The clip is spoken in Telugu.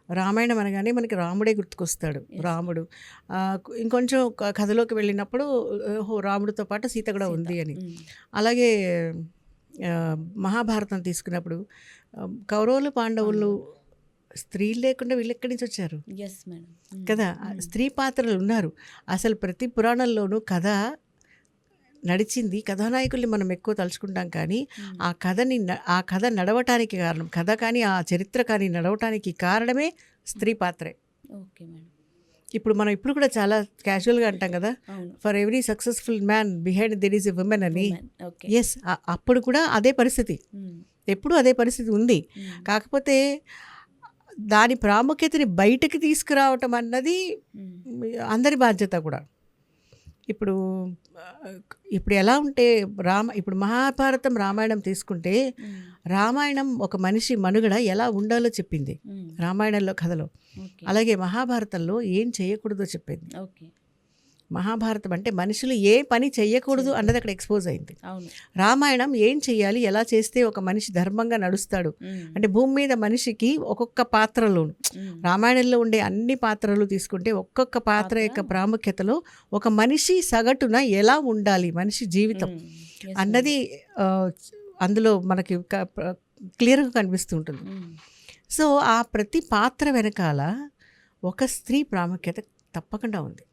రామాయణం అనగానే మనకి రాముడే గుర్తుకొస్తాడు. రాముడు ఇంకొంచెం కథలోకి వెళ్ళినప్పుడు ఓహో రాముడితో పాటు సీత కూడా ఉంది అని. అలాగే మహాభారతం తీసుకున్నప్పుడు కౌరవులు పాండవులు స్త్రీలు లేకుండా వీళ్ళు ఎక్కడి నుంచి వచ్చారు కదా, స్త్రీ పాత్రలు ఉన్నారు. అసలు ప్రతి పురాణంలోనూ కథ నడిచింది, కథానాయకుల్ని మనం ఎక్కువ తలుచుకుంటాం, కానీ ఆ కథ నడవటానికి కారణం, కథ కానీ ఆ చరిత్ర కానీ నడవటానికి కారణమే స్త్రీ పాత్రే. Okay madam. ఇప్పుడు మనం ఇప్పుడు కూడా చాలా క్యాజువల్గా అంటాం కదా, for every successful man behind there is a women అని. ఎస్, అప్పుడు కూడా అదే పరిస్థితి, ఎప్పుడు అదే పరిస్థితి ఉంది. కాకపోతే దాని ప్రాముఖ్యతని బయటకు తీసుకురావటం అన్నది అందరి బాధ్యత కూడా. ఇప్పుడు ఎలా ఉంటే ఇప్పుడు మహాభారతం రామాయణం తీసుకుంటే, రామాయణం ఒక మనిషి మనుగడ ఎలా ఉండాలో చెప్పింది రామాయణంలో కథలో. అలాగే మహాభారతంలో ఏం చేయకూడదో చెప్పింది. మహాభారతం అంటే మనుషులు ఏ పని చెయ్యకూడదు అన్నది అక్కడ ఎక్స్పోజ్ అయింది. రామాయణం ఏం చెయ్యాలి, ఎలా చేస్తే ఒక మనిషి ధర్మంగా నడుస్తాడు అంటే, భూమి మీద మనిషికి ఒక్కొక్క పాత్రలోను, రామాయణంలో ఉండే అన్ని పాత్రలు తీసుకుంటే ఒక్కొక్క పాత్ర యొక్క ప్రాముఖ్యతలో ఒక మనిషి సగటున ఎలా ఉండాలి మనిషి జీవితం అన్నది అందులో మనకి క్లియర్గా కనిపిస్తూ ఉంటుంది. సో ఆ ప్రతి పాత్ర వెనకాల ఒక స్త్రీ ప్రాముఖ్యత తప్పకుండా ఉంది.